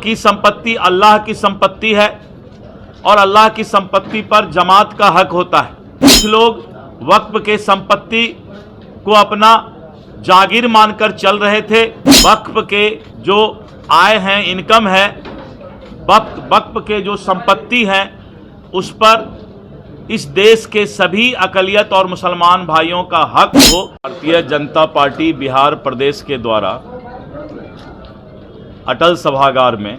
की संपत्ति अल्लाह की संपत्ति है और अल्लाह की संपत्ति पर जमात का हक होता है। कुछ लोग वक्फ के संपत्ति को अपना जागीर मानकर चल रहे थे। वक्फ के जो आय हैं, इनकम है, वक्फ के जो संपत्ति हैं, उस पर इस देश के सभी अक़लियत और मुसलमान भाइयों का हक हो। भारतीय जनता पार्टी बिहार प्रदेश के द्वारा अटल सभागार में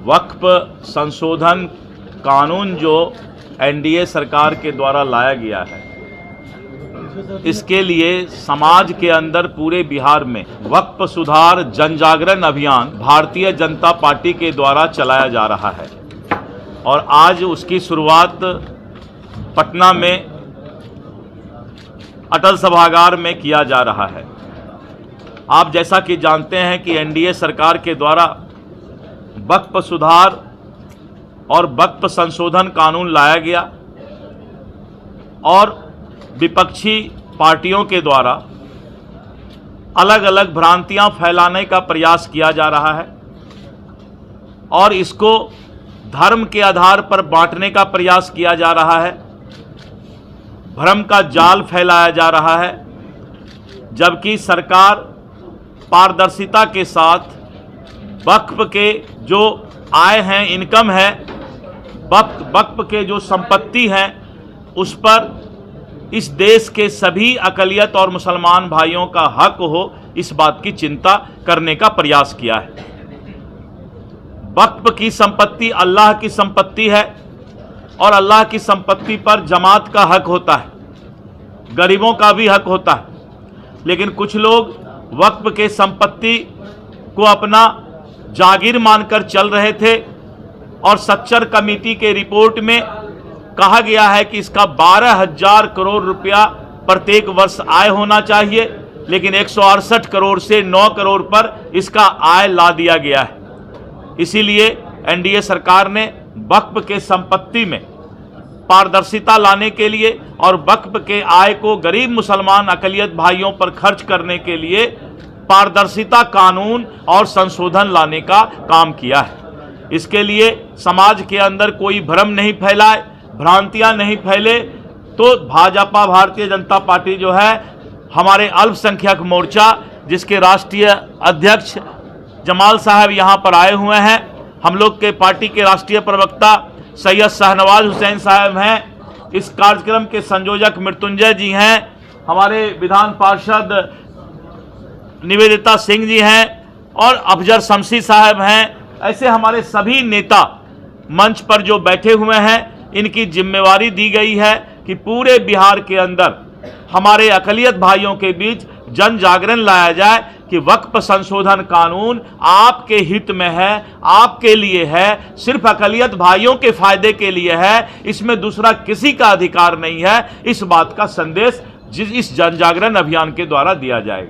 वक्फ संशोधन कानून जो एनडीए सरकार के द्वारा लाया गया है, इसके लिए समाज के अंदर पूरे बिहार में वक्फ सुधार जन जागरण अभियान भारतीय जनता पार्टी के द्वारा चलाया जा रहा है और आज उसकी शुरुआत पटना में अटल सभागार में किया जा रहा है। आप जैसा कि जानते हैं कि एनडीए सरकार के द्वारा वक्फ सुधार और वक्फ संशोधन कानून लाया गया और विपक्षी पार्टियों के द्वारा अलग अलग भ्रांतियां फैलाने का प्रयास किया जा रहा है और इसको धर्म के आधार पर बांटने का प्रयास किया जा रहा है। भ्रम का जाल फैलाया जा रहा है, जबकि सरकार पारदर्शिता के साथ वक्फ के जो आय हैं, इनकम है, वक्फ के जो संपत्ति हैं, उस पर इस देश के सभी अक़लियत और मुसलमान भाइयों का हक हो, इस बात की चिंता करने का प्रयास किया है। वक्फ की संपत्ति अल्लाह की संपत्ति है और अल्लाह की संपत्ति पर जमात का हक होता है, गरीबों का भी हक होता है। लेकिन कुछ लोग वक्फ के संपत्ति को अपना जागीर मानकर चल रहे थे और सच्चर कमेटी के रिपोर्ट में कहा गया है कि इसका 12,000 करोड़ रुपया प्रत्येक वर्ष आय होना चाहिए, लेकिन 168 करोड़ से 9 करोड़ पर इसका आय ला दिया गया है। इसीलिए एनडीए सरकार ने वक्फ के संपत्ति में पारदर्शिता लाने के लिए और वक्फ के आय को गरीब मुसलमान अक़लियत भाइयों पर खर्च करने के लिए पारदर्शिता कानून और संशोधन लाने का काम किया है। इसके लिए समाज के अंदर कोई भ्रम नहीं फैलाए, भ्रांतियां नहीं फैले, तो भाजपा भारतीय जनता पार्टी जो है, हमारे अल्पसंख्यक मोर्चा जिसके राष्ट्रीय अध्यक्ष जमाल साहब यहाँ पर आए हुए हैं, हम लोग के पार्टी के राष्ट्रीय प्रवक्ता सैयद शाहनवाज हुसैन साहब हैं, इस कार्यक्रम के संयोजक मृत्युंजय जी हैं, हमारे विधान पार्षद निवेदिता सिंह जी हैं और अफजल शमसी साहब हैं। ऐसे हमारे सभी नेता मंच पर जो बैठे हुए हैं, इनकी जिम्मेवारी दी गई है कि पूरे बिहार के अंदर हमारे अक़लियत भाइयों के बीच जन जागरण लाया जाए कि वक्फ संशोधन कानून आपके हित में है, आपके लिए है, सिर्फ अक़लियत भाइयों के फायदे के लिए है, इसमें दूसरा किसी का अधिकार नहीं है। इस बात का संदेश इस जन जागरण अभियान के द्वारा दिया जाएगा।